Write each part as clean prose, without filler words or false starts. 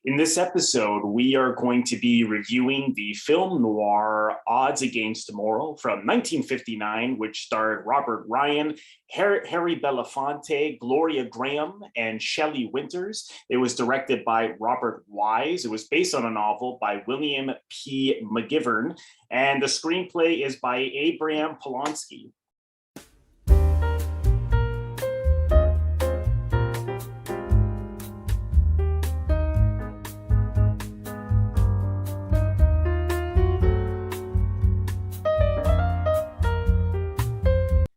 In this episode, we are going to be reviewing the film noir Odds Against Tomorrow from 1959, which starred Robert Ryan, Harry Belafonte, Gloria, Grahame, and Shelley Winters. It was directed by Robert Wise. It was based on a novel by William P. McGivern, and the screenplay is by Abraham Polonksy.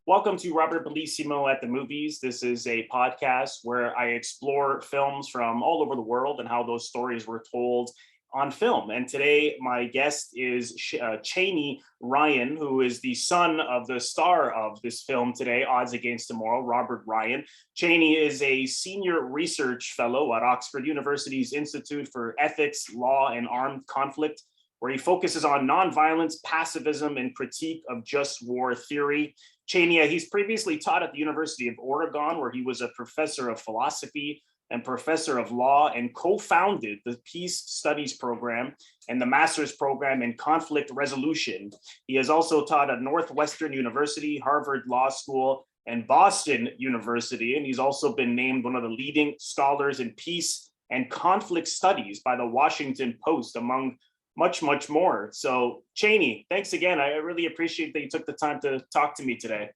Welcome to Robert Bellissimo at the Movies. This is a podcast where I explore films from all over the world and how those stories were told on film. And today, my guest is Cheyney Ryan, who is the son of the star of this film today, Odds Against Tomorrow, Robert Ryan. Cheyney is a senior research fellow at Oxford University's Institute for Ethics, Law, and Armed Conflict, where he focuses on nonviolence, pacifism, and critique of just war theory. Cheyney, he's previously taught at the University of Oregon, where he was a professor of philosophy and professor of law, and co-founded the Peace Studies program and the master's program in conflict resolution. He has also taught at Northwestern University, Harvard Law School, and Boston University, and he's also been named one of the leading scholars in peace and conflict studies by the Washington Post, among much more. So Cheyney, thanks again. I really appreciate that you took the time to talk to me today.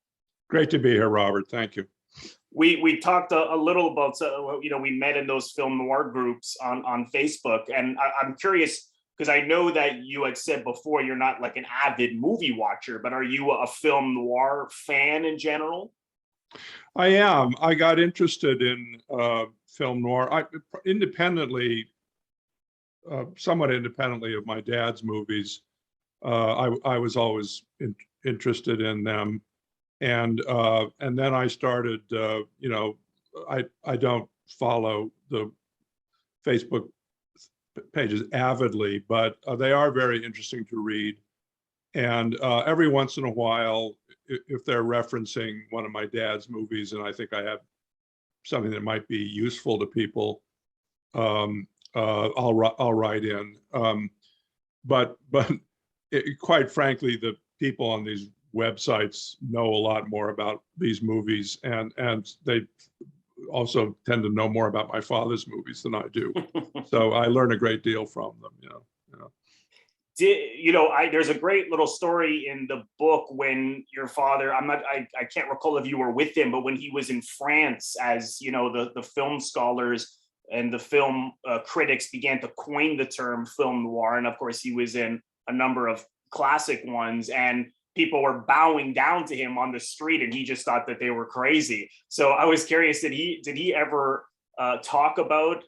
Great to be here, Robert. Thank you. We talked a little about, we met in those film noir groups on Facebook, and I'm curious, because I know that you had said before you're not like an avid movie watcher, but are you a film noir fan in general? I am. I got interested in film noir somewhat independently of my dad's movies. I was always interested in them, and then I started. I don't follow the Facebook pages avidly, but they are very interesting to read. And every once in a while, if they're referencing one of my dad's movies, and I think I have something that might be useful to people, I'll write in. But quite frankly, the people on these websites know a lot more about these movies, and they also tend to know more about my father's movies than I do. So I learn a great deal from them. There's a great little story in the book when your father, I can't recall if you were with him, but when he was in France, as the film scholars and the film critics began to coin the term film noir. And of course, he was in a number of classic ones, and people were bowing down to him on the street, and he just thought that they were crazy. So I was curious, did he ever talk about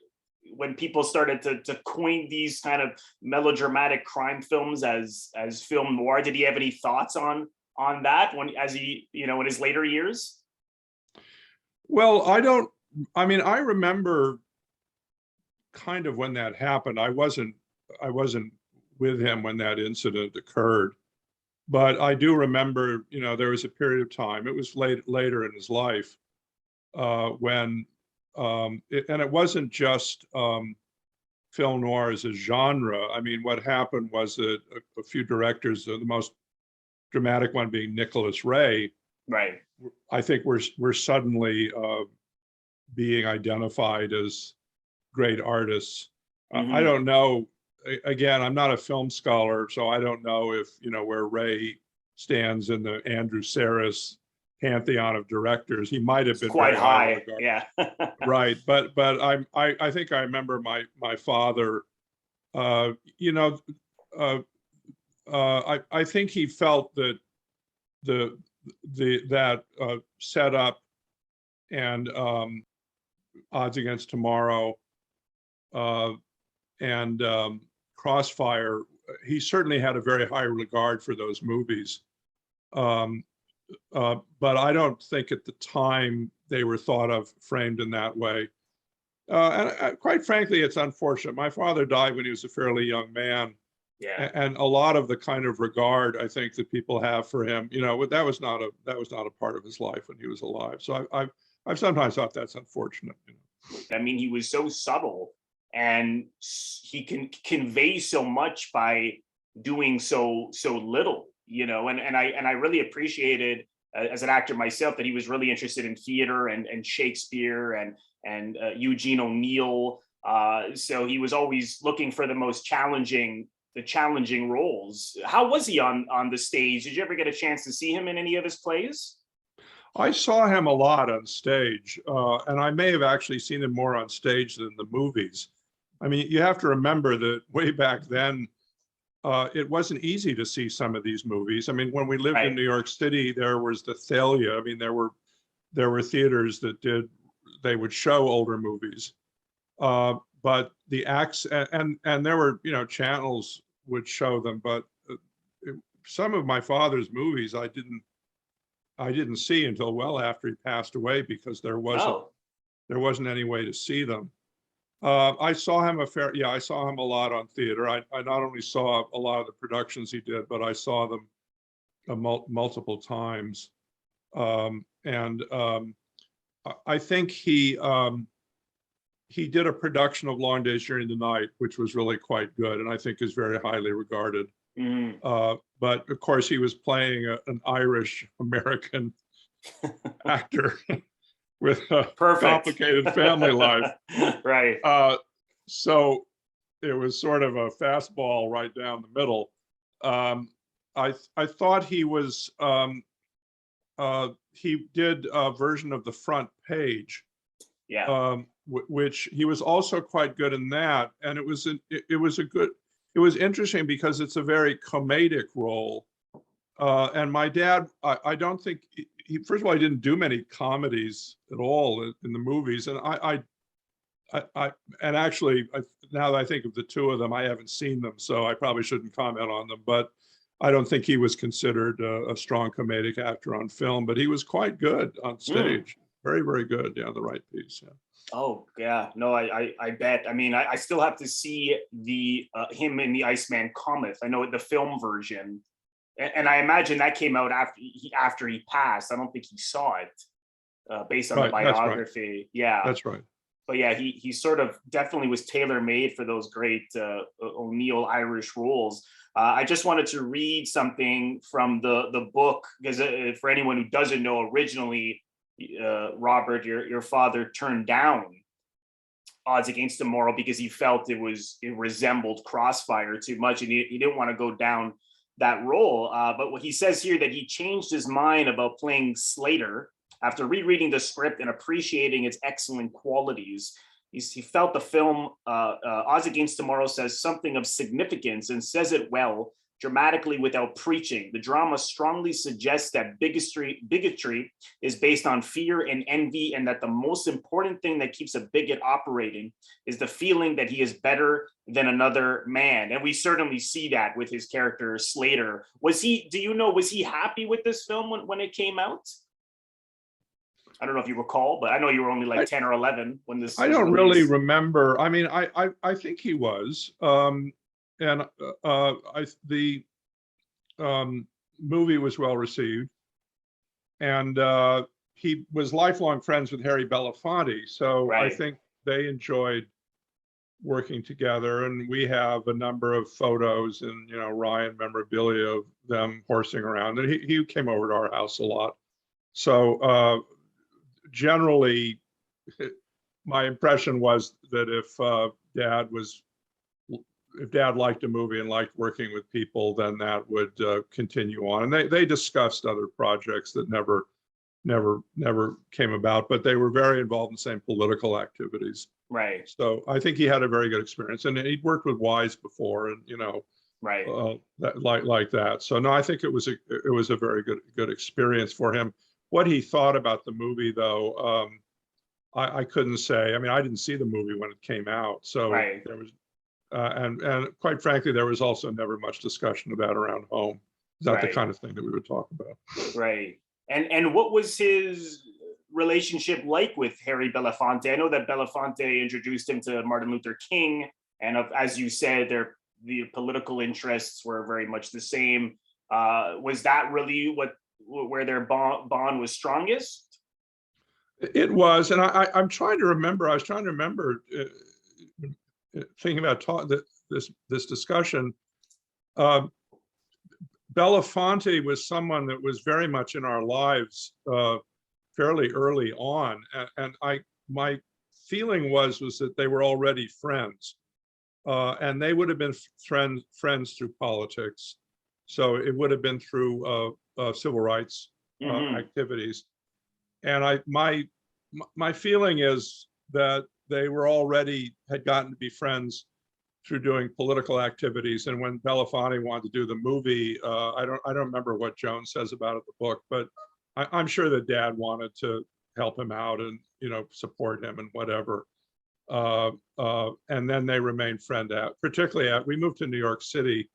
when people started to coin these kind of melodramatic crime films as film noir? Did he have any thoughts on that in his later years? Well, I remember kind of when that happened. I wasn't with him when that incident occurred, but I do remember, there was a period of time, it was later in his life, when and it wasn't just film noir as a genre. I mean, what happened was that a few directors, the most dramatic one being Nicholas Ray, right, I think we're suddenly being identified as great artists. Mm-hmm. I don't know. Again, I'm not a film scholar, so I don't know if where Ray stands in the Andrew Sarris pantheon of directors. He might have been quite high, yeah. Right, but I think I remember my father. I think he felt that that setup and Odds Against Tomorrow and Crossfire, he certainly had a very high regard for those movies. But I don't think at the time they were thought of, framed in that way. And quite frankly, it's unfortunate. My father died when he was a fairly young man. Yeah. And a lot of the kind of regard I think that people have for him, that was not a part of his life when he was alive. So I've sometimes thought that's unfortunate. I mean, he was so subtle and he can convey so much by doing so little, you know. And I really appreciated, as an actor myself, that he was really interested in theater and Shakespeare and Eugene O'Neill. So he was always looking for the challenging roles. How was he on the stage? Did you ever get a chance to see him in any of his plays? I saw him a lot on stage, and I may have actually seen him more on stage than the movies. I mean, you have to remember that way back then, it wasn't easy to see some of these movies. I mean, when we lived in Right. New York City, there was the Thalia. I mean, there were theaters that they would show older movies, but the acts and there were, you know, channels would show them. But some of my father's movies I didn't see until well after he passed away, because there Oh. wasn't any way to see them. I saw him I saw him a lot on theater. I not only saw a lot of the productions he did, but I saw them multiple times. I think he did a production of Long Days Journey to the Night, which was really quite good, and I think is very highly regarded. Mhm. But of course, he was playing an Irish American actor with a Perfect. complicated family life. Right. So it was sort of a fastball right down the middle. I thought he did a version of The Front Page, Yeah. which he was also quite good in that, and it was interesting because it's a very comedic role. And my dad, I don't think first of all, he didn't do many comedies at all in the movies, and and actually, now that I think of the two of them, I haven't seen them, so I probably shouldn't comment on them. But I don't think he was considered a strong comedic actor on film, but he was quite good on Mm. stage. Very, very good. Yeah, the right piece. Yeah. Oh yeah, no, I bet. I mean, I still have to see the him in the Iceman Cometh. I know the film version, and I imagine that came out after he passed. I don't think he saw it, based on the Right. That's right. biography. Yeah, That's right. but yeah, he sort of definitely was tailor made for those great O'Neill Irish roles. I just wanted to read something from the book, because for anyone who doesn't know, originally, Robert, your father turned down Odds Against Tomorrow because he felt it resembled Crossfire too much, and he didn't want to go down that role. But what he says here, that he changed his mind about playing Slater after rereading the script and appreciating its excellent qualities. He felt the film Odds Against Tomorrow says something of significance, and says it well, dramatically without preaching. The drama strongly suggests that bigotry is based on fear and envy, and that the most important thing that keeps a bigot operating is the feeling that he is better than another man. And we certainly see that with his character Slater. Was he happy with this film when it came out? I don't know if you recall, but I know you were only like 10 or 11 when this I was don't really released. remember. I mean, I think he was. And the movie was well received, and he was lifelong friends with Harry Belafonte, so I Right. think they enjoyed working together. And we have a number of photos and, you know, Ryan memorabilia of them horsing around, and he came over to our house a lot. So generally, my impression was that if dad liked a movie and liked working with people, then that would continue on. And they discussed other projects that never came about, but they were very involved in the same political activities. Right. So I think he had a very good experience, and he'd worked with Wise before, and, you know, Right. like that. So no, I think it was a very good experience for him. What he thought about the movie, though, I couldn't say. I mean, I didn't see the movie when it came out, so Right. there was, and quite frankly, there was also never much discussion about around home. It's not the Right. kind of thing that we would talk about. Right. And what was his relationship like with Harry Belafonte? I know that Belafonte introduced him to Martin Luther King, and as you said, the political interests were very much the same. Was that really where their bond was strongest? It was, and I'm trying to remember. I was trying to remember thinking about this discussion, uh, Belafonte was someone that was very much in our lives fairly early on, and my feeling was that they were already friends, and they would have been friends through politics, so it would have been through civil rights activities, and my feeling is that they were already had gotten to be friends through doing political activities. And when Belafonte wanted to do the movie, I don't remember what Joan says about it in the book, but I'm sure that Dad wanted to help him out and support him and whatever. And then they remained particularly we moved to New York City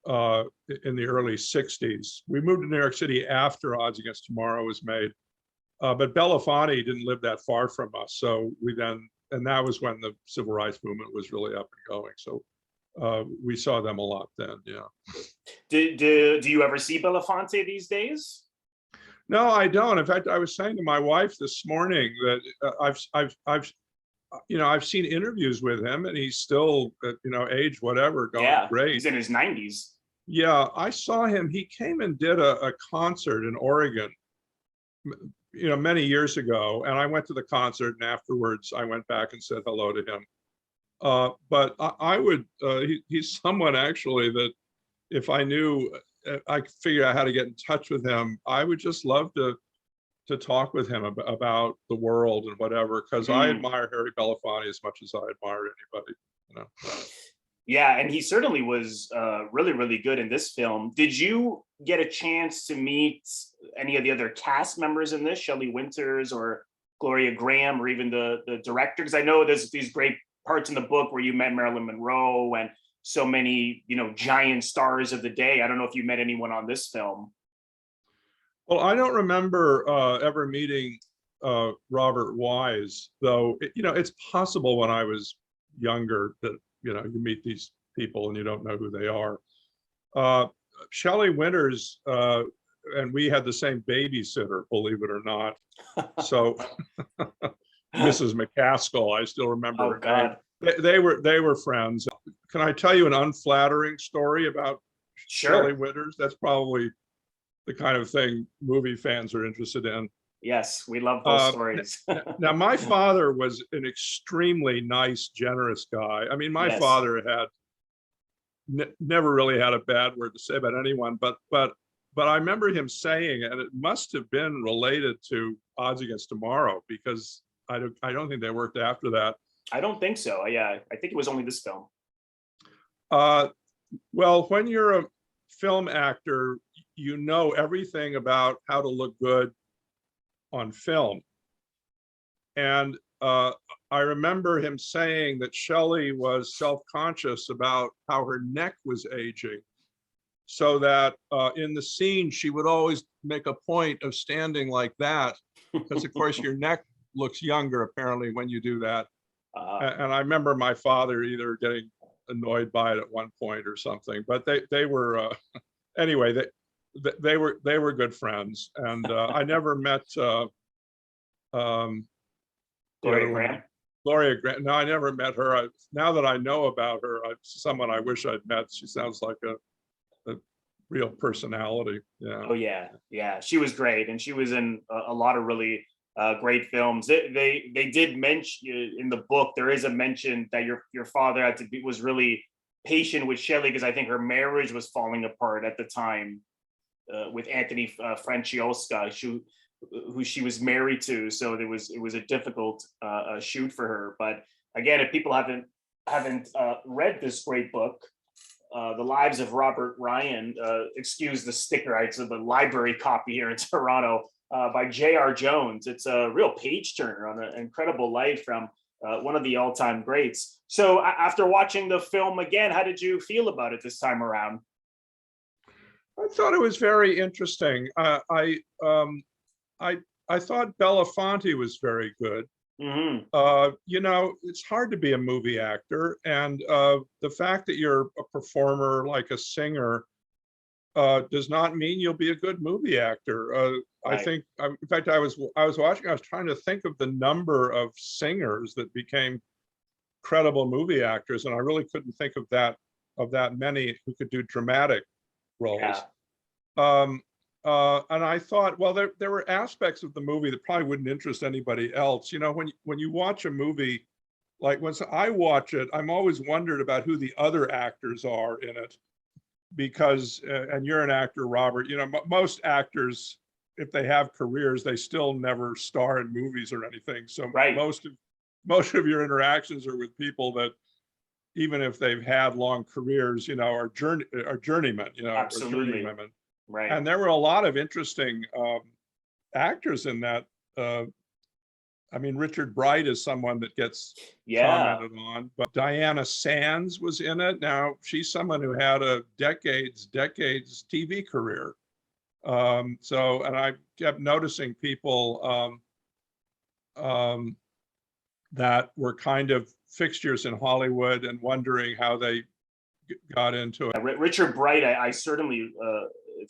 in the early 60s. We moved to New York City after Odds Against Tomorrow was made, but Belafonte didn't live that far from us, so and that was when the civil rights movement was really up and going. So we saw them a lot then. Yeah. Do you ever see Belafonte these days? No, I don't. In fact, I was saying to my wife this morning that I've seen interviews with him, and he's still age whatever, going great. He's in his 90s. Yeah, I saw him. He came and did a concert in Oregon, many years ago, and I went to the concert, and afterwards I went back and said hello to him. But I would, he's someone actually that if I knew, I could figure out how to get in touch with him, I would just love to talk with him about the world and whatever, because I admire Harry Belafonte as much as I admire anybody. Yeah, and he certainly was really, really good in this film. Did you get a chance to meet any of the other cast members in this, Shelley Winters or Gloria, Grahame, or even the director? Because I know there's these great parts in the book where you met Marilyn Monroe and so many, giant stars of the day. I don't know if you met anyone on this film. Well, I don't remember ever meeting Robert Wise, though. It's possible when I was younger that you meet these people and you don't know who they are. Shelley Winters and we had the same babysitter, believe it or not. So Mrs. McCaskill, I still remember her name. They were friends. Can I tell you an unflattering story about Shelley Winters? That's probably the kind of thing movie fans are interested in. Yes, we love those stories. Now, my father was an extremely nice, generous guy. I mean, my father had never really had a bad word to say about anyone, but I remember him saying, and it must have been related to Odds Against Tomorrow, because I don't think they worked after that. I don't think so. Yeah, I think it was only this film. Well, when you're a film actor, you know everything about how to look good on film. And I remember him saying that Shelley was self-conscious about how her neck was aging, so that in the scene, she would always make a point of standing like that, because of course your neck looks younger apparently when you do that. And I remember my father either getting annoyed by it at one point or something, but they were anyway, they were good friends. And I never met Gloria Grahame. Gloria Grahame. No, I never met her. Now that I know about her, someone I wish I'd met. She sounds like a real personality. Yeah. Oh yeah. She was great, and she was in a lot of really great films. They did mention in the book, there is a mention that your father was really patient with Shelley, because I think her marriage was falling apart at the time with Anthony Franciosa, who she was married to. So it was a difficult shoot for her. But again, if people haven't read this great book, The Lives of Robert Ryan, excuse the sticker, it's the library copy here in Toronto, by J.R. Jones. It's a real page turner on an incredible life from one of the all-time greats. So after watching the film again, how did you feel about it this time around? I thought it was very interesting. I thought Belafonte was very good. It's hard to be a movie actor, and the fact that you're a performer, like a singer, does not mean you'll be a good movie actor. I think, in fact, I was watching, I was trying to think of the number of singers that became credible movie actors, and I really couldn't think of that many who could do dramatic roles. And I thought, well, there were aspects of the movie that probably wouldn't interest anybody else. You know, when you watch a movie, like once I watch it, I'm always wondered about who the other actors are in it, because and you're an actor, Robert. You know, most actors, if they have careers, they still never star in movies or anything. So Right. most of your interactions are with people that, even if they've had long careers, you know, are journeymen, you know, Absolutely. or journeywomen. Right. And there were a lot of interesting actors in that. I mean, Richard Bright is someone that gets commented on, but Diana Sands was in it. Now, she's someone who had a decades TV career. So, and I kept noticing people that were kind of fixtures in Hollywood and wondering how they got into it. Richard Bright, I certainly,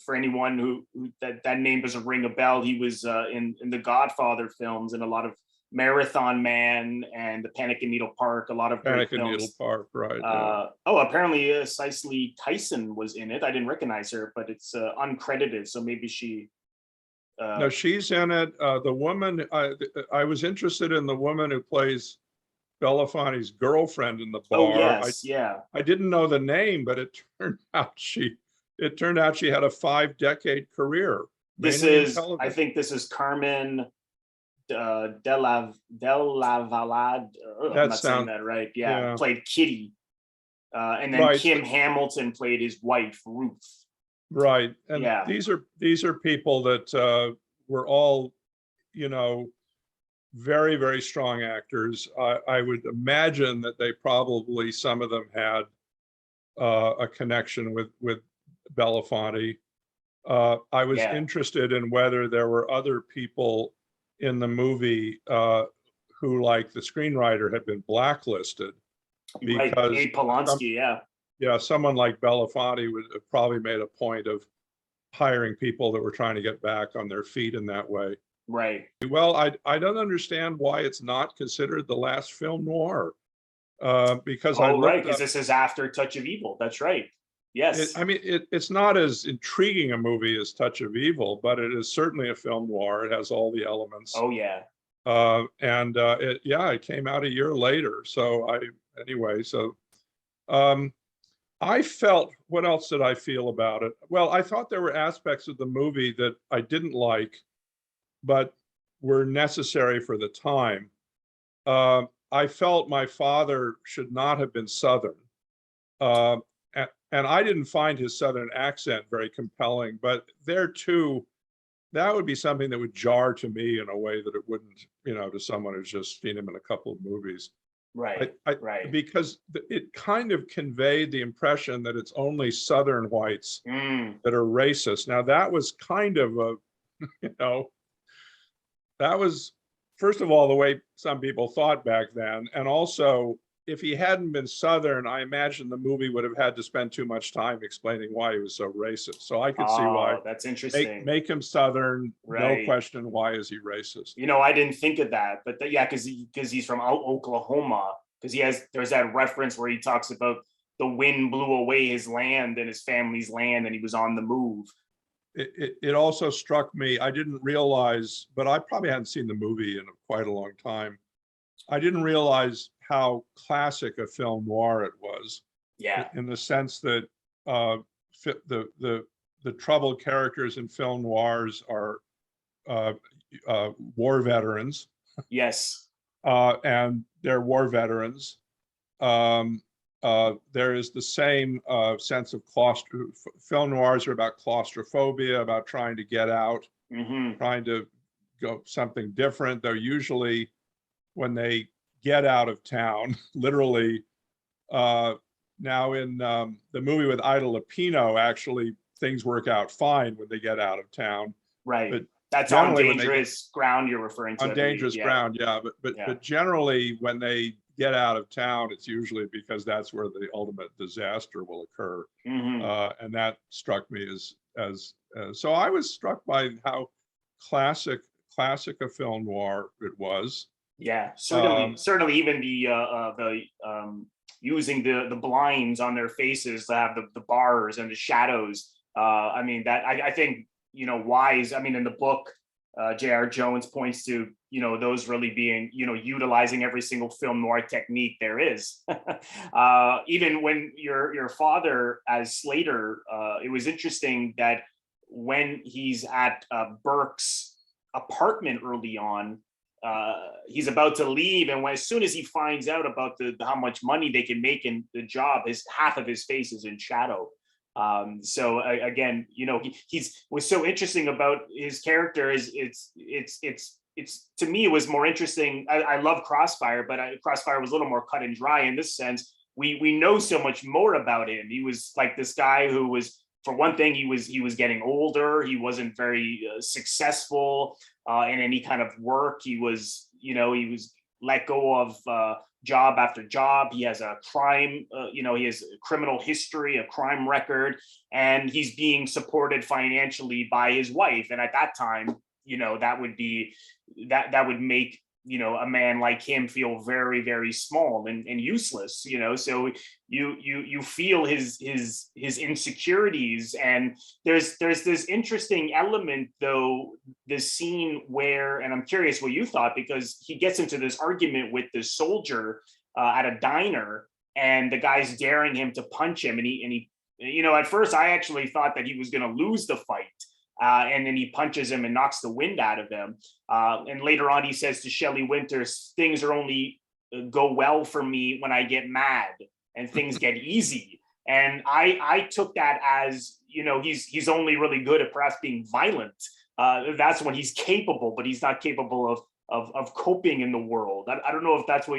for anyone who that name doesn't ring a bell, he was in the Godfather films and a lot of Marathon Man and the Panic in Needle Park, a lot of great Panic in Needle Park, right? Oh, apparently Cicely Tyson was in it. I didn't recognize her, but it's uncredited, so maybe she. No, she's in it. The woman, I was interested in the woman who plays Belafonte's girlfriend in the bar. Oh yes, yeah. I didn't know the name, but it turned out she had a 5-decade career. This is, I think this is Carmen de la Valade. I'm not saying that right. Yeah, played Kitty, and then Kim Hamilton played his wife Ruth. Right, and these are people that were all, you know, very, very strong actors. I would imagine that they probably, some of them had a connection with Belafonte. I was interested in whether there were other people in the movie who, like the screenwriter, had been blacklisted. Because Harry Polonksy, someone like Belafonte would have probably made a point of hiring people that were trying to get back on their feet in that way. Right. Well, I don't understand why it's not considered the last film noir. Because because this is after Touch of Evil. That's right. Yes. It's not as intriguing a movie as Touch of Evil, but it is certainly a film noir. It has all the elements. Oh yeah. It came out a year later. So I felt, what else did I feel about it? Well, I thought there were aspects of the movie that I didn't like, but were necessary for the time. I felt my father should not have been Southern. And I didn't find his Southern accent very compelling, but there too, that would be something that would jar to me in a way that it wouldn't, you know, to someone who's just seen him in a couple of movies. Right. Because it kind of conveyed the impression that it's only Southern whites that are racist. Now, that was kind of a, you know, that was, first of all, the way some people thought back then. And also, if he hadn't been Southern, I imagine the movie would have had to spend too much time explaining why he was so racist. So I could see why. That's interesting. Make him Southern, no question. Why is he racist? You know, I didn't think of that, but because he's from Oklahoma. Because there's that reference where he talks about the wind blew away his land and his family's land, and he was on the move. It also struck me, I didn't realize, but I probably hadn't seen the movie in quite a long time. I didn't realize how classic a film noir it was. Yeah. In the sense that the troubled characters in film noirs are war veterans. Yes. And they're war veterans. There is the same sense of film noirs are about claustrophobia, about trying to get out, trying to go something different. Though usually when they get out of town, literally, now in the movie with Ida Lupino, actually things work out fine when they get out of town. Right. But that's on dangerous ground you're referring to. On dangerous ground, yeah. But generally, when they get out of town, it's usually because that's where the ultimate disaster will occur. And that struck me as so I was struck by how classic a film noir it was. Yeah, certainly even the using the blinds on their faces to have the bars and the shadows. I mean, that I think, Wise, I mean, in the book, J.R. Jones points to, those really being, utilizing every single film noir technique there is. Even when your father as Slater, it was interesting that when he's at Burke's apartment early on, he's about to leave, and as soon as he finds out about how much money they can make in the job, half of his face is in shadow. So again, he's was so interesting about his character is it's to me, it was more interesting. I love Crossfire, but Crossfire was a little more cut and dry in this sense. We know so much more about him. He was like this guy who was, for one thing, he was getting older. He wasn't very successful in any kind of work. He was let go of job after job. He has a crime, he has a criminal history, a crime record, and he's being supported financially by his wife. And at that time, that would make a man like him feel very, very small and useless. So you feel his insecurities. And there's this interesting element, though, this scene where, and I'm curious what you thought, because he gets into this argument with this soldier at a diner, and the guy's daring him to punch him, and he at first I actually thought that he was going to lose the fight. And then he punches him and knocks the wind out of him. And later on, he says to Shelley Winters, "Things are only go well for me when I get mad, and things get easy." And I took that as, he's only really good at perhaps being violent. That's when he's capable, but he's not capable of coping in the world. I don't know if that's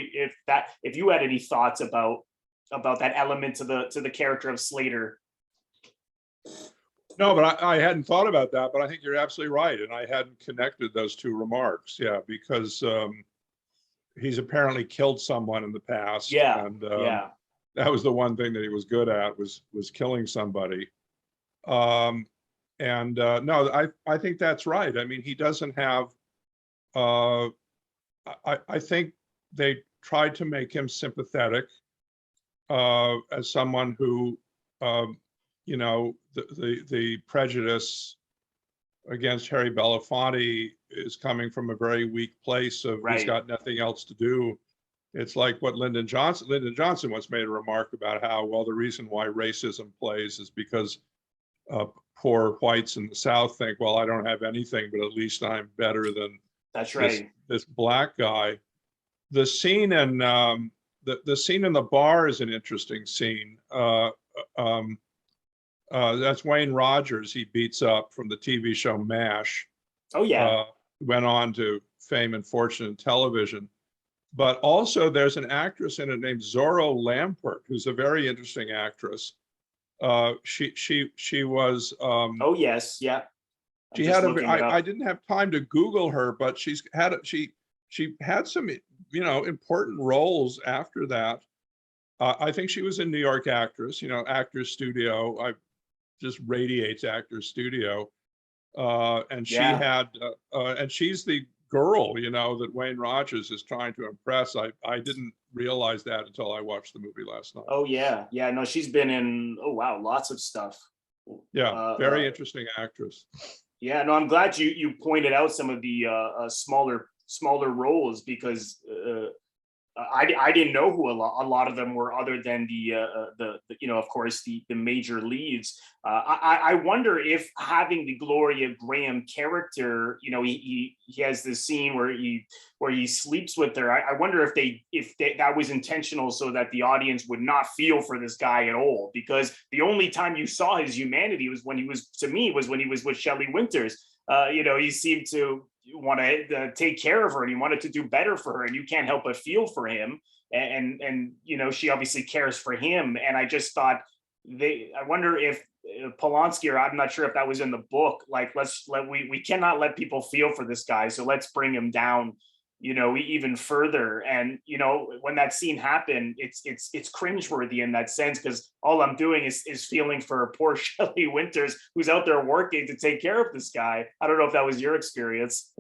if you had any thoughts about that element to the character of Slater. No, but I hadn't thought about that, but I think you're absolutely right. And I hadn't connected those two remarks. Yeah, because he's apparently killed someone in the past. Yeah. And Yeah. that was the one thing that he was good at, was killing somebody. No, I think that's right. I mean, he doesn't have, I think they tried to make him sympathetic as someone who, the prejudice against Harry Belafonte is coming from a very weak place of Right. He's got nothing else to do. It's like what Lyndon Johnson once made a remark about how, well, the reason why racism plays is because poor whites in the South think, well, I don't have anything, but at least I'm better than That's right. this black guy. The scene in the scene in the bar is an interesting scene. That's Wayne Rogers. He beats up from the TV show MASH. Oh yeah. Went on to fame and fortune in television. But also there's an actress in it named Zorro Lampert, who's a very interesting actress. She was. Oh yes, yeah. She had I didn't have time to Google her, but she had some important roles after that. I think she was in New York Actress, Actors Studio. I just radiates Actors Studio, and she had and she's the girl that Wayne Rogers is trying to impress. I didn't realize that until I watched the movie last night. Oh yeah, no, she's been in, oh wow, lots of stuff. Yeah, very interesting actress. Yeah, no, I'm glad you pointed out some of the smaller roles, because I didn't know who a lot of them were, other than the of course the major leads. I wonder if having the Gloria Grahame character, he has this scene where he sleeps with her. I wonder if that was intentional, so that the audience would not feel for this guy at all, because the only time you saw his humanity was when he was with Shelley Winters. He seemed to want to take care of her, and he wanted to do better for her, and you can't help but feel for him, and she obviously cares for him. And I just thought, I wonder if Polonksy, or I'm not sure if that was in the book, like, we cannot let people feel for this guy, so let's bring him down even further. And when that scene happened, it's cringeworthy in that sense, because all I'm doing is feeling for poor Shelley Winters, who's out there working to take care of this guy. I don't know if that was your experience.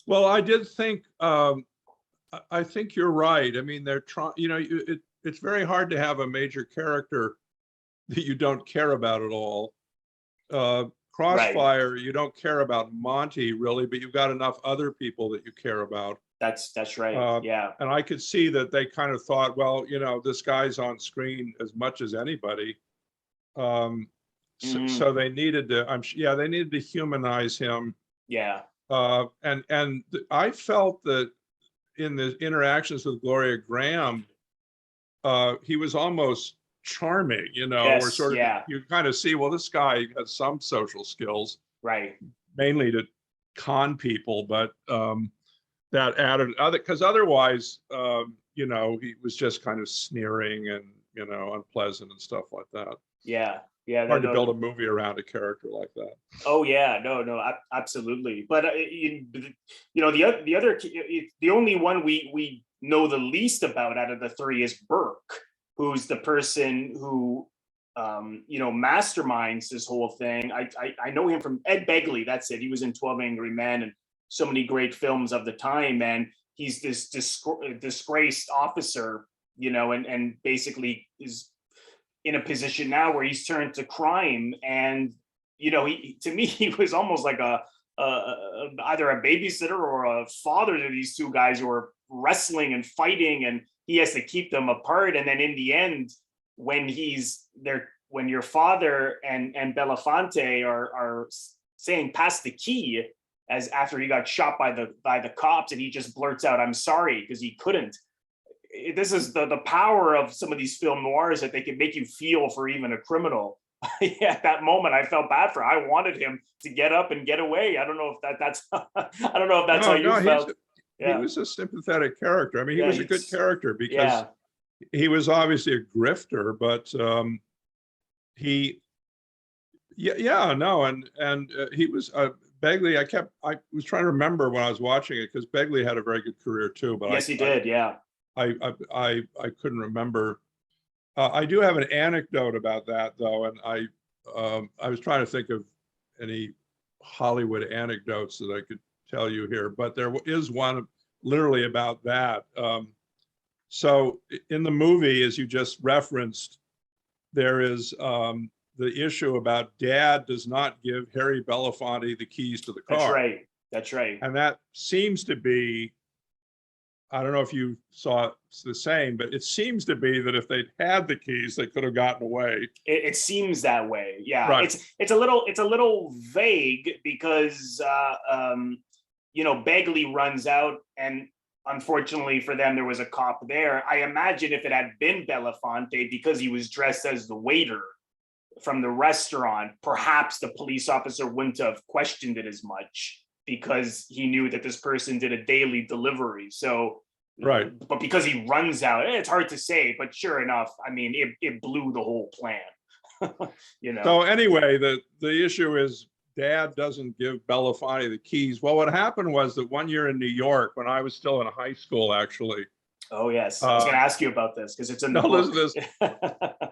Well, I did think, I think you're right. I mean, they're trying, it's very hard to have a major character that you don't care about at all. Right. Crossfire, you don't care about Monty really, but you've got enough other people that you care about. That's right. Yeah. And I could see that they kind of thought, well, this guy's on screen as much as anybody. So they needed to, they needed to humanize him. Yeah. And I felt that in the interactions with Gloria Grahame, he was almost charming, Yes, or sort of, yeah. you kind of see, well, this guy has some social skills, Right. mainly to con people, but that added because otherwise, he was just kind of sneering and, unpleasant and stuff like that. Yeah. Yeah. Hard to build a movie around a character like that. Oh yeah, no, absolutely. But the only one we know the least about out of the three is Burke, who's the person who masterminds this whole thing. I know him from Ed Begley. That's it. He was in 12 Angry Men and so many great films of the time, and he's this disgraced officer, and basically is in a position now where he's turned to crime. And to me he was almost like either a babysitter or a father to these two guys who are wrestling and fighting, and he has to keep them apart. And then in the end, when he's there, when your father and Belafonte are saying pass the key, as after he got shot by the cops, and he just blurts out, "I'm sorry," because he couldn't. This is the power of some of these film noirs, that they can make you feel for even a criminal. Yeah, at that moment I felt bad for him. I wanted him to get up and get away. I don't know if that's I don't know if that's how you felt. He was a sympathetic character. I mean, he was a good character because he was obviously a grifter, but he was Begley. I was trying to remember when I was watching it, because Begley had a very good career too. But yes, he did. Yeah. I couldn't remember. I do have an anecdote about that though, and I was trying to think of any Hollywood anecdotes that I could tell you here, but there is one literally about that. So in the movie, as you just referenced, there is the issue about Dad does not give Harry Belafonte the keys to the car. That's right. That's right. And that seems to be, I don't know if you saw it's the same, but it seems to be that if they'd had the keys, they could have gotten away. It seems that way. Yeah. Right. It's a little vague because Begley runs out, and unfortunately for them, there was a cop there. I imagine if it had been Belafonte, because he was dressed as the waiter from the restaurant, perhaps the police officer wouldn't have questioned it as much, because he knew that this person did a daily delivery. So, right. But because he runs out, it's hard to say, but sure enough, I mean, it blew the whole plan. So anyway, the issue is Dad doesn't give Belafonte the keys. Well, what happened was that one year in New York, when I was still in high school, actually. Oh yes, I was going to ask you about this because it's in the book.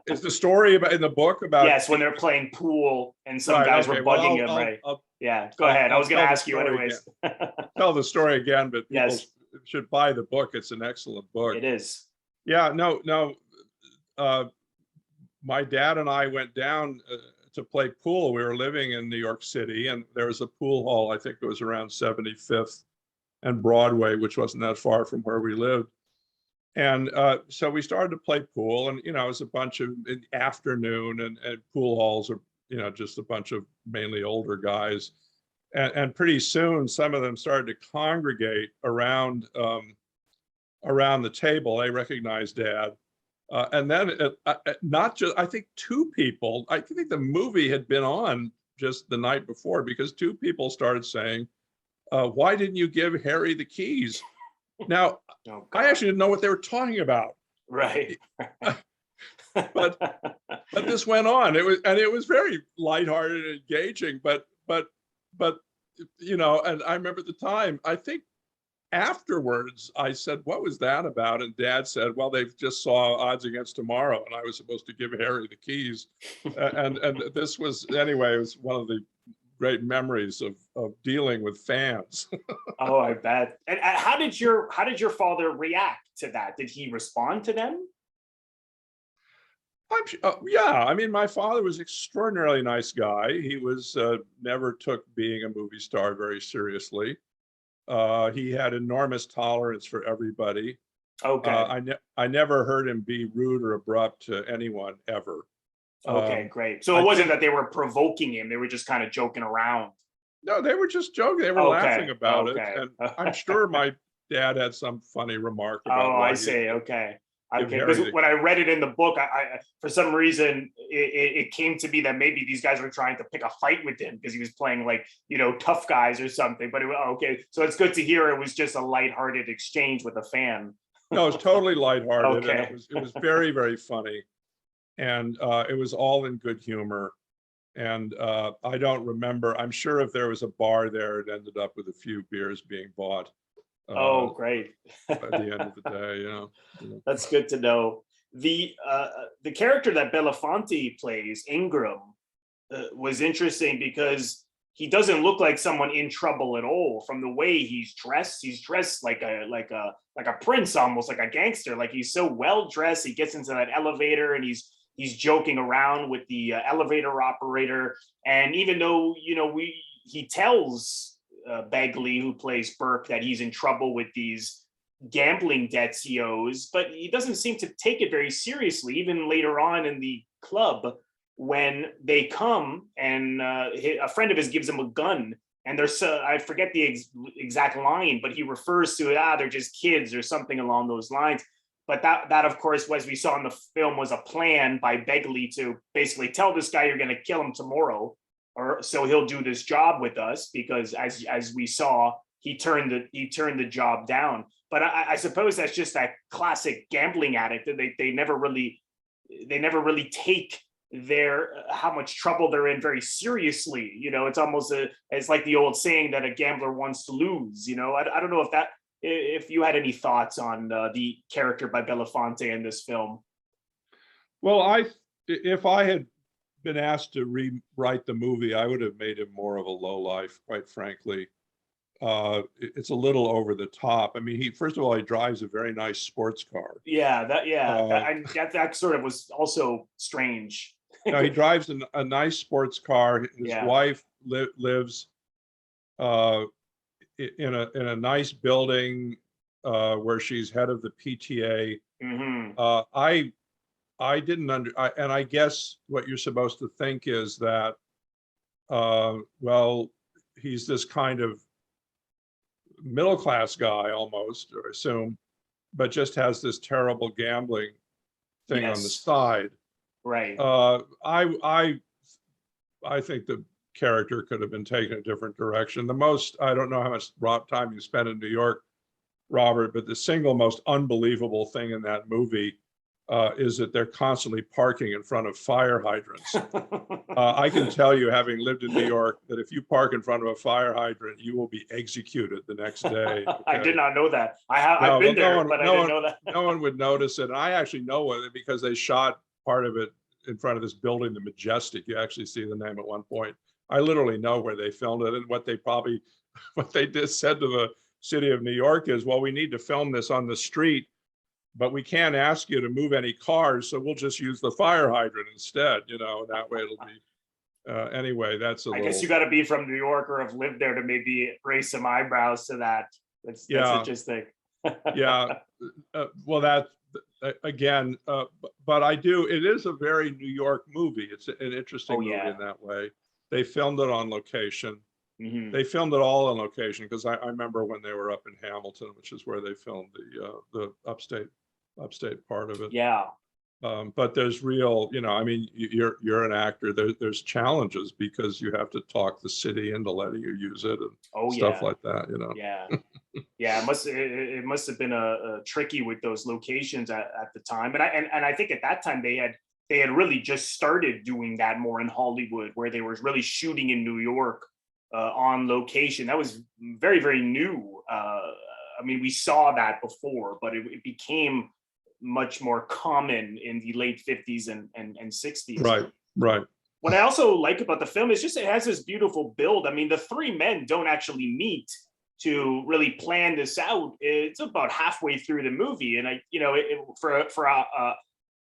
Is the story in the book about? Yes, when they're playing pool and some guys were bugging him, right? Yeah, go ahead. I was going to ask you anyways. Tell the story again, but people yes, should buy the book. It's an excellent book. It is. Yeah, no. My dad and I went down to play pool. We were living in New York City, and there was a pool hall. I think it was around 75th and Broadway, which wasn't that far from where we lived. And so we started to play pool, and it was a bunch of in the afternoon, and pool halls are just a bunch of mainly older guys, and pretty soon some of them started to congregate around the table. They recognized Dad, and then not just, I think two people. I think the movie had been on just the night before, because two people started saying, "Why didn't you give Harry the keys?" Now, I actually didn't know what they were talking about. Right. but this went on. It was very lighthearted and engaging. But and I remember at the time, I think afterwards I said, "What was that about?" And Dad said, "Well, they just saw Odds Against Tomorrow, and I was supposed to give Harry the keys." And this was, anyway, it was one of the great memories of dealing with fans. Oh, I bet. And how did your father react to that? Did he respond to them? Yeah, I mean, my father was extraordinarily nice guy. He was never took being a movie star very seriously. He had enormous tolerance for everybody. Okay. I never heard him be rude or abrupt to anyone ever. Okay, great. So I it wasn't think that they were provoking him; they were just kind of joking around. no, they were just joking. They were laughing Okay. about it, Okay. and I'm sure my dad had some funny remark about Oh, I why you see. Okay. give Okay. Harry Because the. when I read it in the book, I for some reason it came to me that maybe these guys were trying to pick a fight with him because he was playing like, tough guys or something. But okay, so it's good to hear it was just a lighthearted exchange with a fan. No, it was totally lighthearted, and Okay. it was very, very funny, and it was all in good humor. And I don't remember. I'm sure if there was a bar there, it ended up with a few beers being bought Oh, uh, great. at the end of the day. That's good to know. The character that Belafonte plays, Ingram, was interesting because he doesn't look like someone in trouble at all. From the way he's dressed, like a prince, almost like a gangster. Like he's so well dressed. He gets into that elevator and he's joking around with the elevator operator. And even though he tells Begley, who plays Burke, that he's in trouble with these gambling debts he owes, but he doesn't seem to take it very seriously. Even later on in the club, when they come and a friend of his gives him a gun, and there's I forget the exact line, but he refers to it, they're just kids or something along those lines. But that of course, as we saw in the film, was a plan by Begley to basically tell this guy you're going to kill him tomorrow, or so he'll do this job with us, because as we saw, he turned the job down. But I suppose that's just that classic gambling addict that they never really take how much trouble they're in very seriously. It's like the old saying that a gambler wants to lose. I don't know if you had any thoughts on the character by Belafonte in this film. Well, if I had been asked to rewrite the movie, I would have made him more of a lowlife, quite frankly. It's a little over the top. I mean, first of all, he drives a very nice sports car. Yeah, that sort of was also strange. No, he drives a nice sports car. His Yeah. wife lives in a nice building where she's head of the PTA. Mm-hmm. I didn't and I guess what you're supposed to think is that well, he's this kind of middle-class guy almost, or assume, but just has this terrible gambling thing on the side. Right. I think the character could have been taken a different direction. I don't know how much time you spent in New York, Robert, but the single most unbelievable thing in that movie is that they're constantly parking in front of fire hydrants. I can tell you, having lived in New York, that if you park in front of a fire hydrant, you will be executed the next day. Okay? I did not know that. I've been there, but I didn't know that. No one would notice it. And I actually know it because they shot part of it in front of this building, the Majestic. You actually see the name at one point. I literally know where they filmed it, and what they said to the city of New York is, well, we need to film this on the street, but we can't ask you to move any cars, so we'll just use the fire hydrant instead. That way it'll be. Anyway, that's I guess you got to be from New York or have lived there to maybe raise some eyebrows to that. That's interesting. Yeah. Well, that again, but I do. It is a very New York movie. It's an interesting movie in that way. They filmed it on location. Mm-hmm. They filmed it all on location, because I remember when they were up in Hamilton, which is where they filmed the upstate part of it. Yeah. But there's real, I mean, you're an actor. There's challenges because you have to talk the city into letting you use it and stuff like that. Yeah. Yeah. It must have been a tricky with those locations at the time. And I think at that time they had really just started doing that more in Hollywood, where they were really shooting in New York on location. That was very, very new. I mean, we saw that before, but it became much more common in the late 50s and 60s. Right. what I also like about the film is just it has this beautiful build. I mean, the three men don't actually meet to really plan this out. It's about halfway through the movie, and for a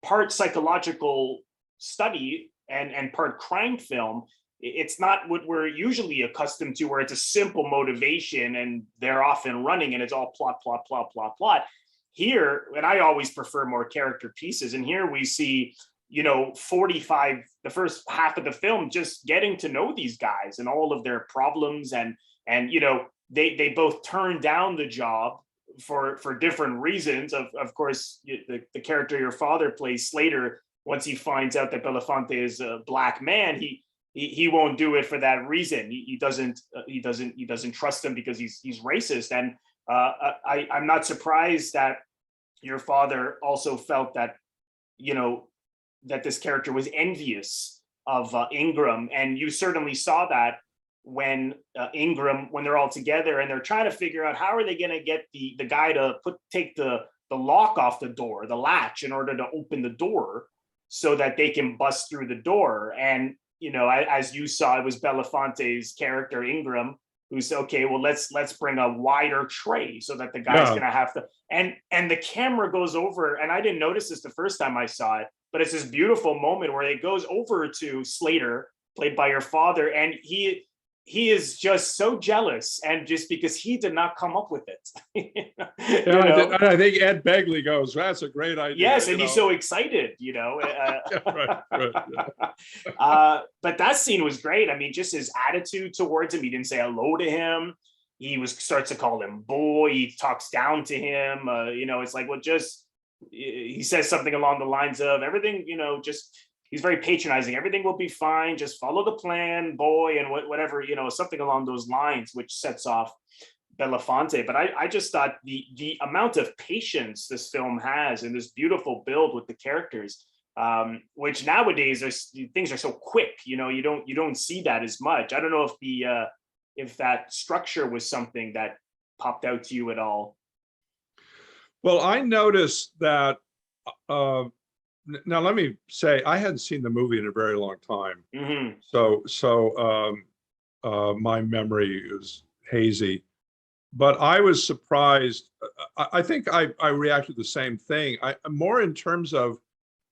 part psychological study and part crime film, it's not what we're usually accustomed to, where it's a simple motivation and they're off and running and it's all plot, plot, plot, plot, plot. Here, and I always prefer more character pieces, and here we see 45, the first half of the film, just getting to know these guys and all of their problems, and they both turn down the job for different reasons. Of course, the character your father plays, Slater, once he finds out that Belafonte is a black man, he won't do it for that reason. He doesn't trust him because he's racist. And I'm not surprised that your father also felt that that this character was envious of Ingram, and you certainly saw that when Ingram, when they're all together and they're trying to figure out how are they going to get the guy to take the lock off the door, the latch, in order to open the door so that they can bust through the door. And as you saw, it was Belafonte's character Ingram who said, okay, well, let's bring a wider tray so that the guy's going to have to, and the camera goes over, and I didn't notice this the first time I saw it, but it's this beautiful moment where it goes over to Slater, played by your father, and he is just so jealous, and just because he did not come up with it. I think Ed Begley goes, that's a great idea. Yes, and he's so excited, Right, but that scene was great. I mean, just his attitude towards him. He didn't say hello to him. He starts to call him boy. He talks down to him. It's like, well, he says something along the lines of everything, he's very patronizing. Everything will be fine. Just follow the plan, boy, and whatever, something along those lines, which sets off Belafonte. But I just thought the amount of patience this film has and this beautiful build with the characters, which nowadays things are so quick. You don't see that as much. I don't know if that structure was something that popped out to you at all. Well, I noticed that. Now, let me say, I hadn't seen the movie in a very long time, so my memory is hazy. But I was surprised. I think I reacted the same thing. More in terms of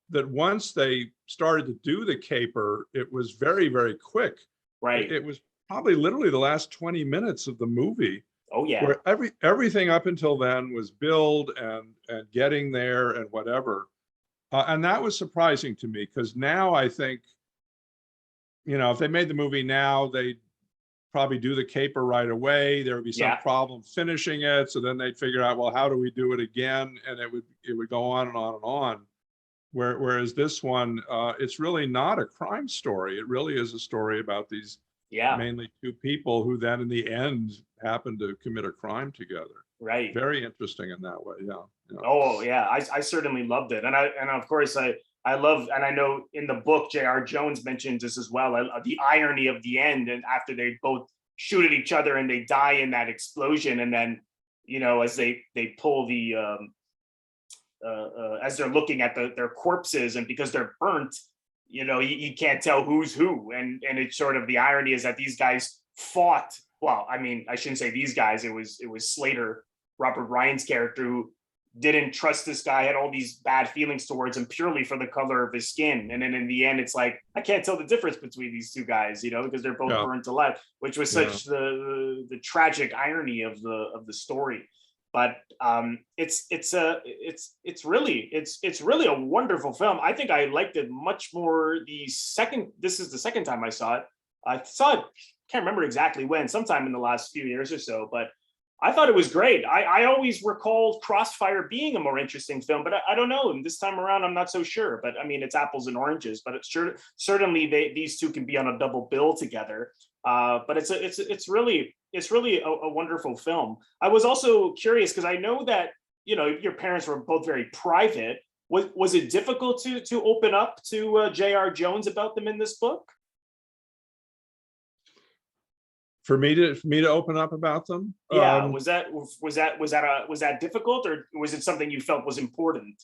that once they started to do the caper, it was very, very quick. Right. It was probably literally the last 20 minutes of the movie. Oh yeah. Where everything up until then was build and getting there and whatever. And that was surprising to me, because now I think, if they made the movie now, they'd probably do the caper right away. There would be some problem finishing it. So then they'd figure out, well, how do we do it again? And it would go on and on and on. Whereas this one, it's really not a crime story. It really is a story about these mainly two people who then in the end happen to commit a crime together. Right. Very interesting in that way. Yeah. Oh yeah. I certainly loved it. And of course I love, and I know in the book, J.R. Jones mentions this as well, the irony of the end, and after they both shoot at each other and they die in that explosion. And then, as they pull the, as they're looking at their corpses, and because they're burnt, you can't tell who's who. And it's sort of, the irony is that these guys fought. Well, I mean, I shouldn't say these guys. It was Slater, Robert Ryan's character, who didn't trust this guy, had all these bad feelings towards him purely for the color of his skin. And then in the end, it's like, I can't tell the difference between these two guys, because they're both burned to life, which was such the tragic irony of the story. But it's really a wonderful film. I think I liked it much more this is the second time I saw it. I saw it, can't remember exactly when, sometime in the last few years or so, but I thought it was great. I always recalled Crossfire being a more interesting film, but I don't know. And this time around, I'm not so sure. But I mean, it's apples and oranges. But it's certainly these two can be on a double bill together. But it's really a wonderful film. I was also curious because I know that your parents were both very private. Was it difficult to open up to J.R. Jones about them in this book? For me to open up about them? Yeah, was that difficult, or was it something you felt was important?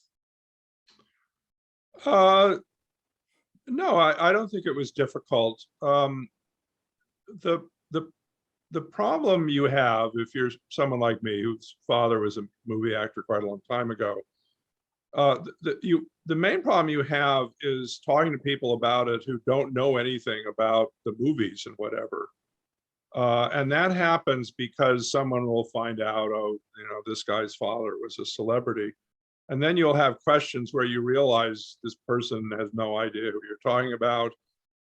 No, I don't think it was difficult. The the the problem you have if you're someone like me, whose father was a movie actor quite a long time ago, the main problem you have is talking to people about it who don't know anything about the movies and whatever. And that happens because someone will find out, oh, this guy's father was a celebrity. And then you'll have questions where you realize this person has no idea who you're talking about.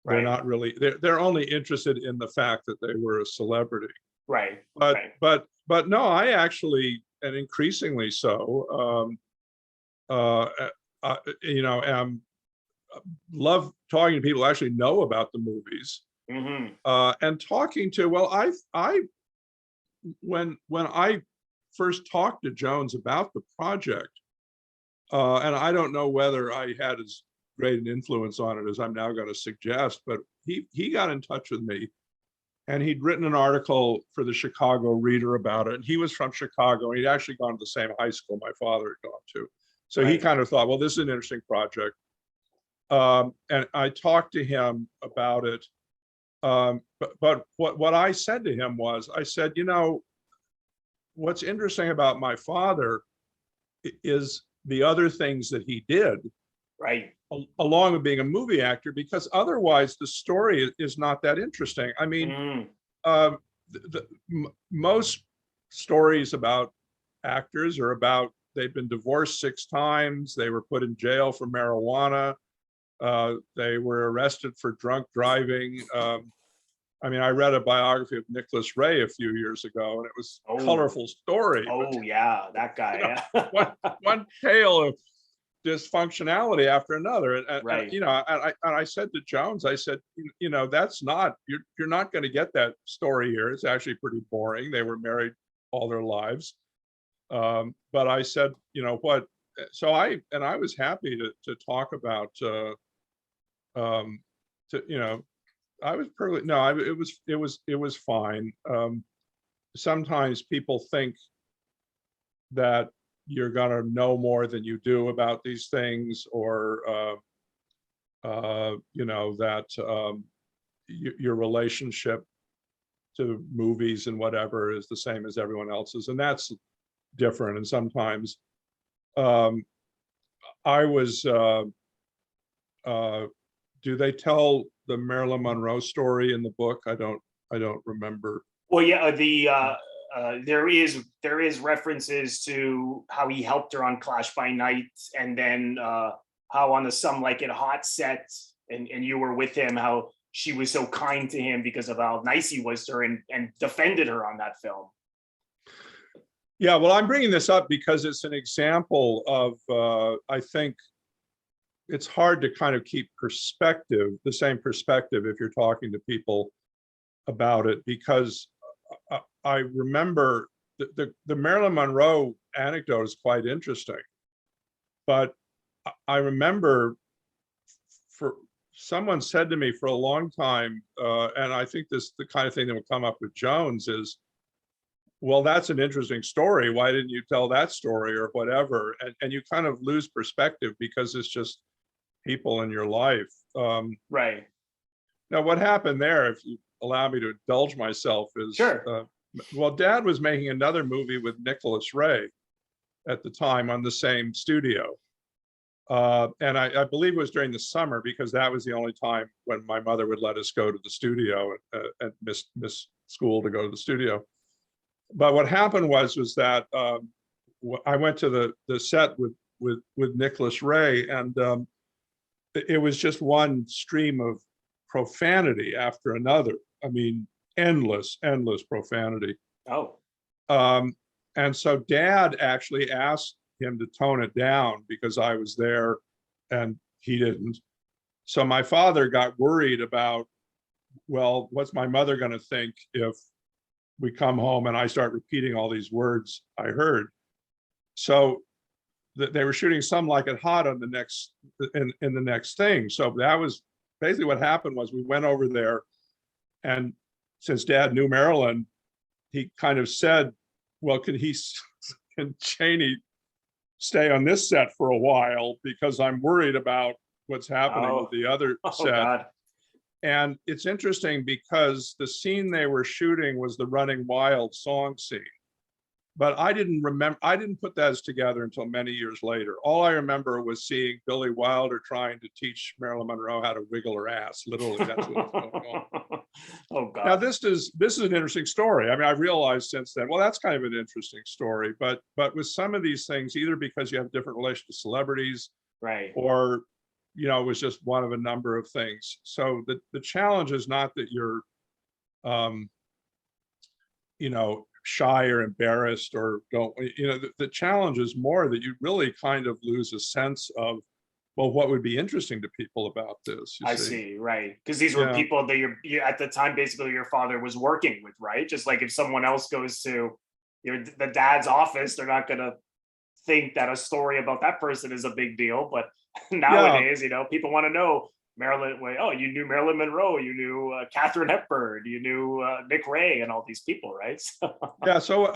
They're Right. not really, they're only interested in the fact that they were a celebrity. Right. But Right. but no, I actually, and increasingly so, uh, am love talking to people who actually know about the movies, Hmm. and talking to, well, I when I first talked to Jones about the project, and I don't know whether I had as great an influence on it as I'm now going to suggest, but he got in touch with me, and he'd written an article for the Chicago Reader about it. And he was from Chicago, and he'd actually gone to the same high school my father had gone to. So he Right. kind of thought, well, this is an interesting project. And I talked to him about it. But what I said to him was, I said, what's interesting about my father is the other things that he did Right. along with being a movie actor, because otherwise the story is not that interesting. I mean, Mm. um, most stories about actors are about they've been divorced 6 times, they were put in jail for marijuana, they were arrested for drunk driving. I mean, I read a biography of Nicholas Ray a few years ago, and it was a Oh. colorful story, but Oh yeah, that guy. one Yeah. one tale of dysfunctionality after another. And Right. I said to Jones, I said, that's not, you're not going to get that story here. It's actually pretty boring. They were married all their lives. But I said, what? So I was happy to talk about, um, I was perfectly, no, it was fine. Sometimes people think that you're going to know more than you do about these things, or that your relationship to movies and whatever is the same as everyone else's, and that's different. And sometimes um, I was uh, do they tell the Marilyn Monroe story in the book? I don't remember. Well, yeah, there is references to how he helped her on Clash by Night, and then how on the Some Like It Hot set, and you were with him, how she was so kind to him because of how nice he was to her, and defended her on that film. Yeah, well, I'm bringing this up because it's an example of, I think it's hard to kind of keep the same perspective if you're talking to people about it, because I remember the Marilyn Monroe anecdote is quite interesting, but I remember for someone said to me for a long time, and I think this the kind of thing that would come up with Jones is, well, that's an interesting story. Why didn't you tell that story or whatever? And you kind of lose perspective because it's just people in your life. Right. Now, what happened there, if you allow me to indulge myself, is Sure. well, Dad was making another movie with Nicholas Ray at the time on the same studio. And I believe it was during the summer, because that was the only time when my mother would let us go to the studio, and miss school to go to the studio. But what happened was that I went to the set with Nicholas Ray, and it was just one stream of profanity after another. I mean, endless profanity. Oh. Um, and so Dad actually asked him to tone it down because I was there and he didn't. So my father got worried about, well, what's my mother going to think if we come home and I start repeating all these words I heard? So they were shooting Some Like It Hot on the next in the next thing. So that was basically what happened. Was we went over there, and since Dad knew Marilyn, he kind of said, well, can Cheyney stay on this set for a while, because I'm worried about what's happening with the other Oh set. God. And it's interesting because the scene they were shooting was the Running Wild song scene. But I didn't put those together until many years later. All I remember was seeing Billy Wilder trying to teach Marilyn Monroe how to wiggle her ass. Literally, that's what was going on. Oh God. Now, this is an interesting story. I mean, I realized since then, well, that's kind of an interesting story. But with some of these things, either because you have different relations to celebrities, Right. or it was just one of a number of things. So the challenge is not that you're shy or embarrassed or don't, the challenge is more that you really kind of lose a sense of, well, what would be interesting to people about this? I see, right. Because these were people that you at the time, basically your father was working with, right? Just like if someone else goes to the dad's office, they're not going to think that a story about that person is a big deal. But nowadays, people want to know Marilyn. Oh, you knew Marilyn Monroe, you knew Katharine Hepburn, you knew Nick Ray, and all these people, right? So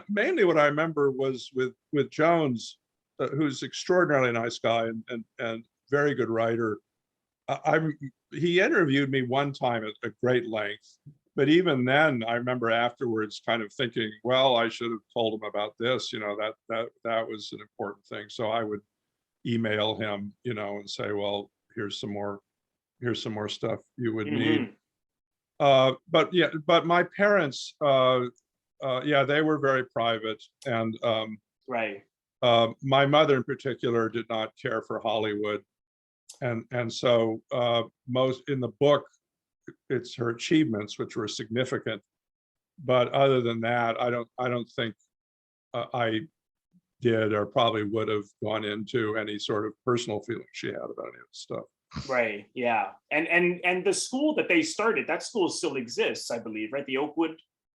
mainly what I remember was with Jones, who's an extraordinarily nice guy and very good writer. He interviewed me one time at great length, but even then, I remember afterwards kind of thinking, well, I should have told him about this. That was an important thing. So I would email him, and say, well, here's some more stuff you would need. But my parents, they were very private, and right. My mother in particular did not care for Hollywood, and so most in the book, it's her achievements which were significant, but other than that, I don't think I did or probably would have gone into any sort of personal feeling she had about any of this stuff. Right. Yeah. And the school that they started, that school still exists, I believe, right? The Oakwood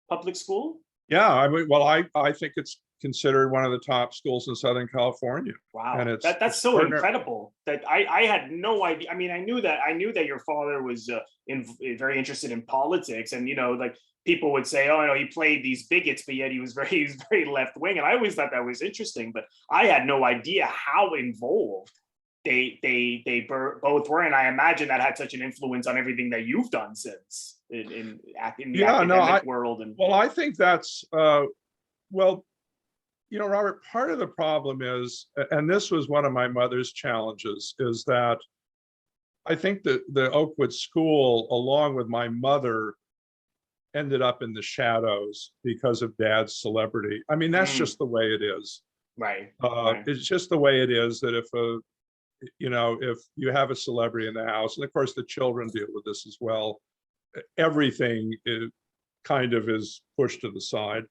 Public School. Yeah. I mean, well, I think it's considered one of the top schools in Southern California. Wow. And that's so incredible that I had no idea. I mean, I knew that your father was very interested in politics, and like people would say, oh, he played these bigots, but yet he was very left wing. And I always thought that was interesting, but I had no idea how involved they both were, and I imagine that had such an influence on everything that you've done since in the academic world. And well, I think that's Robert, part of the problem is, and this was one of my mother's challenges, is that I think that the Oakwood School, along with my mother, ended up in the shadows because of Dad's celebrity. I mean, that's just the way it is. Right. It's just the way it is that if you have a celebrity in the house, and of course the children deal with this as well, everything is pushed to the side.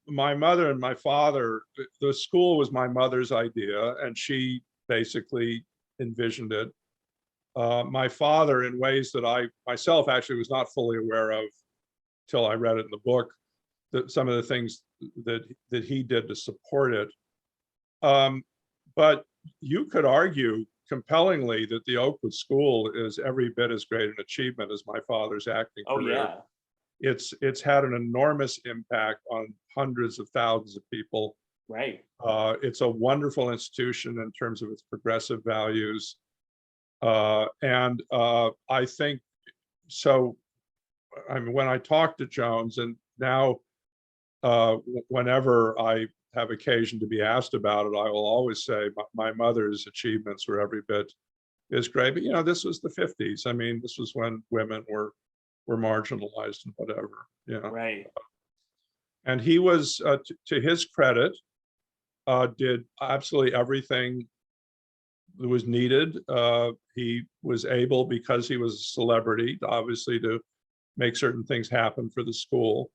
My mother and my father, the school was my mother's idea, and she basically envisioned it. My father, in ways that I myself actually was not fully aware of till I read it in the book, that some of the things that he did to support it. But you could argue compellingly that the Oakwood School is every bit as great an achievement as my father's acting career. Yeah. It's had an enormous impact on hundreds of thousands of people. Right. It's a wonderful institution in terms of its progressive values. And I think so. I mean, when I talk to Jones, and now whenever I have occasion to be asked about it, I will always say my mother's achievements were every bit as great. But this was the 50s. I mean, this was when women were marginalized and whatever. Right. And he was, to his credit, did absolutely everything that was needed. He was able, because he was a celebrity, obviously to make certain things happen for the school.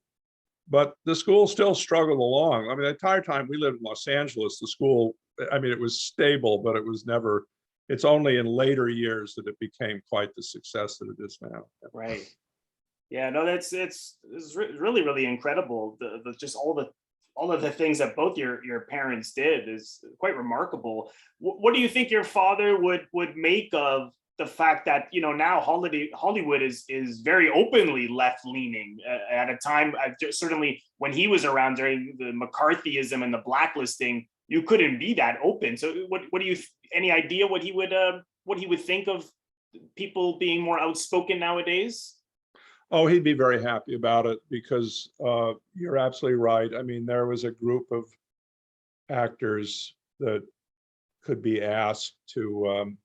But the school still struggled along. I mean, the entire time we lived in Los Angeles, the school, it was stable, but it was never, it's only in later years that it became quite the success that it is now. Right. Yeah, no, it's really, really incredible. The just all of the things that both your parents did is quite remarkable. What do you think your father would make of the fact that now Hollywood is very openly left leaning at a time, certainly when he was around during the McCarthyism and the blacklisting, you couldn't be that open. So what do you, any idea what he would think of people being more outspoken nowadays? Oh, he'd be very happy about it because you're absolutely right. I mean, there was a group of actors that could be asked to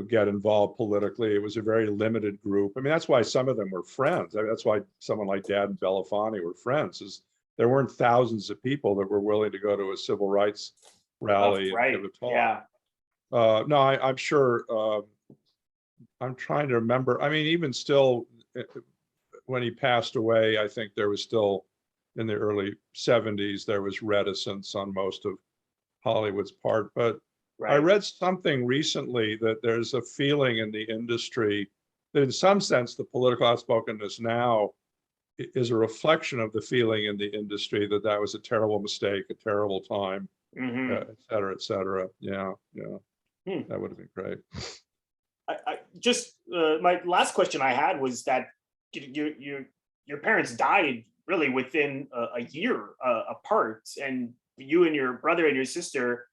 get involved politically. It was a very limited group. I mean, that's why some of them were friends. I mean, that's why someone like Dad and Belafonte were friends, is there weren't thousands of people that were willing to go to a civil rights rally and give a talk. Yeah. No, I'm sure. I'm trying to remember. I mean, even still, when he passed away, I think there was still, in the early 70s, there was reticence on most of Hollywood's part. But I read something recently that there's a feeling in the industry that in some sense the political outspokenness now is a reflection of the feeling in the industry that that was a terrible mistake, a terrible time, et cetera, et cetera. Yeah, yeah. That would have been great. I just my last question I had was that your parents died really within a year apart, and you and your brother and your sister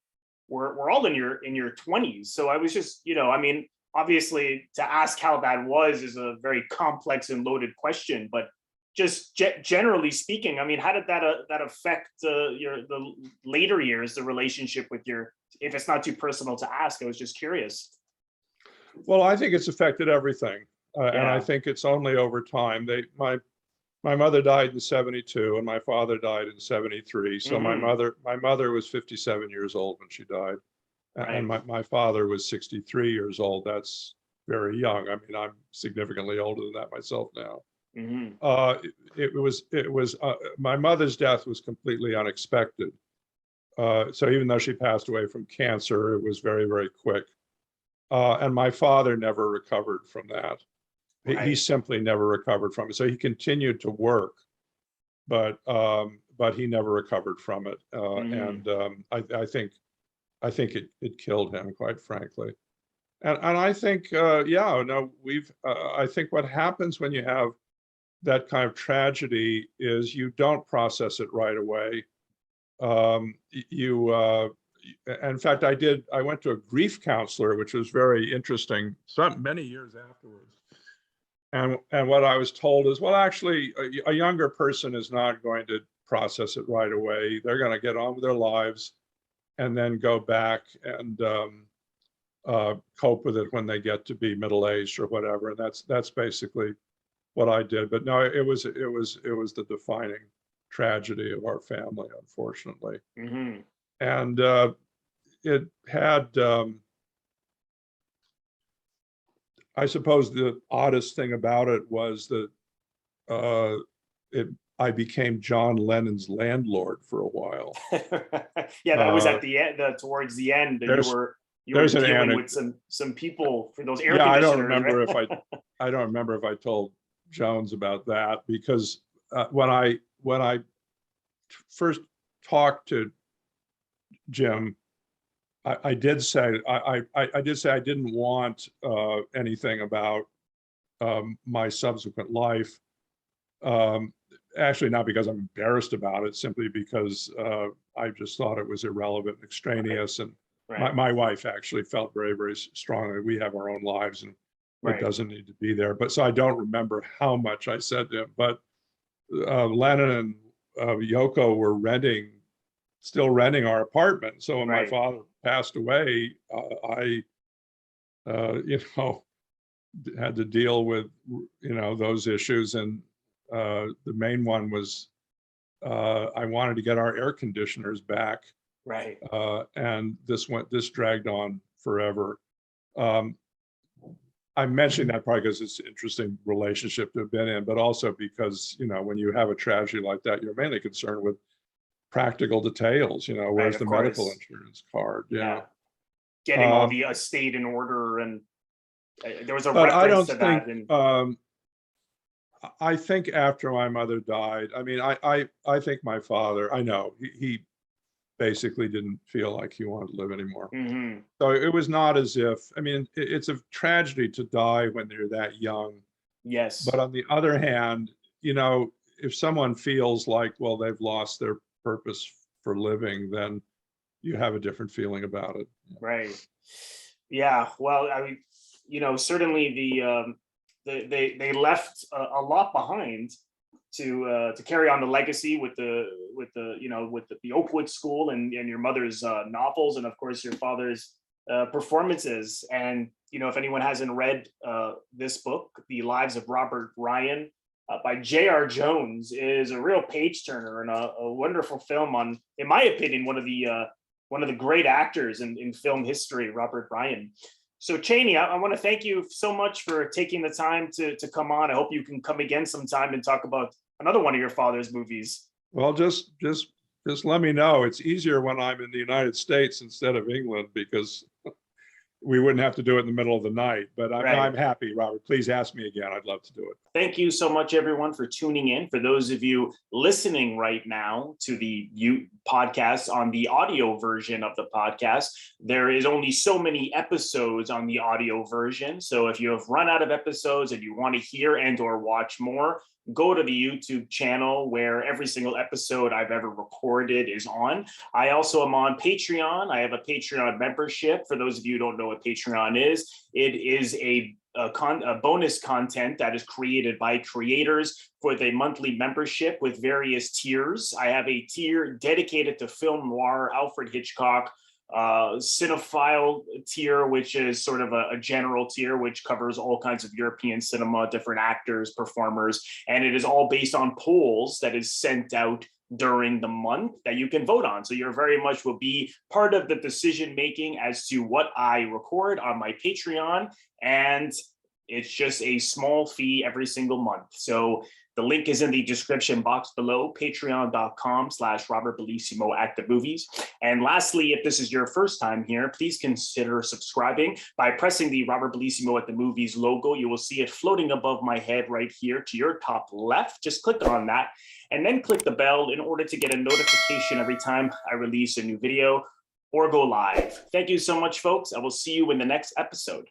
were all in your 20s. So I was just, I mean, obviously to ask how that was is a very complex and loaded question, but just generally speaking, I mean, how did that affect the later years, the relationship with your, if it's not too personal to ask, I was just curious. Well, I think it's affected everything. And I think it's only over time. My mother died in 72 and my father died in 73. So my mother was 57 years old when she died. And my father was 63 years old. That's very young. I mean, I'm significantly older than that myself now. It was my mother's death was completely unexpected. So even though she passed away from cancer, it was very, very quick. And my father never recovered from that. He simply never recovered from it. So he continued to work, but he never recovered from it. And I think it killed him, quite frankly. And I think I think what happens when you have that kind of tragedy is you don't process it right away. In fact, I went to a grief counselor, which was very interesting, many years afterwards. And what I was told is, well, actually, a younger person is not going to process it right away. They're going to get on with their lives and then go back and cope with it when they get to be middle-aged or whatever. And that's basically what I did. But no, it was the defining tragedy of our family, unfortunately. And it had, I suppose the oddest thing about it was that I became John Lennon's landlord for a while. Yeah, that was at the end, towards the end. You were dealing with some people for those air conditioners. I don't remember if I told Jones about that, because when I first talked to Jim, I did say I didn't want anything about my subsequent life. Actually, not because I'm embarrassed about it, simply because I just thought it was irrelevant, extraneous, and my wife actually felt very, very strongly we have our own lives and it doesn't need to be there. But so I don't remember how much I said to him. But Lennon and Yoko were still renting our apartment. So when my father passed away, I had to deal with those issues, and the main one was I wanted to get our air conditioners back, and this dragged on forever. I'm mentioning that probably because it's an interesting relationship to have been in, but also because when you have a tragedy like that, you're mainly concerned with practical details. Where's the medical insurance card? Getting all the estate in order, and there was a reference to that. I think after my mother died, I mean, I think my father, I know he basically didn't feel like he wanted to live anymore. So it was not as if, I mean, it's a tragedy to die when they're that young. Yes. But on the other hand, if someone feels like, well, they've lost their purpose for living, then you have a different feeling about it. Right. Yeah. Well, I mean, certainly they left a lot behind to carry on the legacy with the Oakwood School and your mother's novels, and of course your father's performances. And if anyone hasn't read this book, The Lives of Robert Ryan by J.R. Jones, is a real page turner and a wonderful film on, in my opinion, one of the great actors in film history, Robert Ryan. So Cheyney, I want to thank you so much for taking the time to come on. I hope you can come again sometime and talk about another one of your father's movies. Well, just let me know. It's easier when I'm in the United States instead of England, because we wouldn't have to do it in the middle of the night. But I'm happy, Robert. Please ask me again. I'd love to do it. Thank you so much, everyone, for tuning in. For those of you listening right now to the podcast on the audio version of the podcast, there is only so many episodes on the audio version. So if you have run out of episodes and you want to hear and or watch more, go to the YouTube channel where every single episode I've ever recorded is on. I also am on Patreon. I have a Patreon membership. For those of you who don't know what Patreon is, it is a bonus content that is created by creators for the monthly membership with various tiers. I have a tier dedicated to film noir, Alfred Hitchcock, cinephile tier, which is sort of a general tier which covers all kinds of European cinema, different actors, performers, and it is all based on polls that is sent out during the month that you can vote on. So you're very much will be part of the decision making as to what I record on my Patreon, and it's just a small fee every single month. So the link is in the description box below, patreon.com/Robert Bellissimo at the movies. And lastly, if this is your first time here, please consider subscribing by pressing the Robert Bellissimo at the movies logo. You will see it floating above my head right here to your top left. Just click on that and then click the bell in order to get a notification every time I release a new video or go live. Thank you so much, folks. I will see you in the next episode.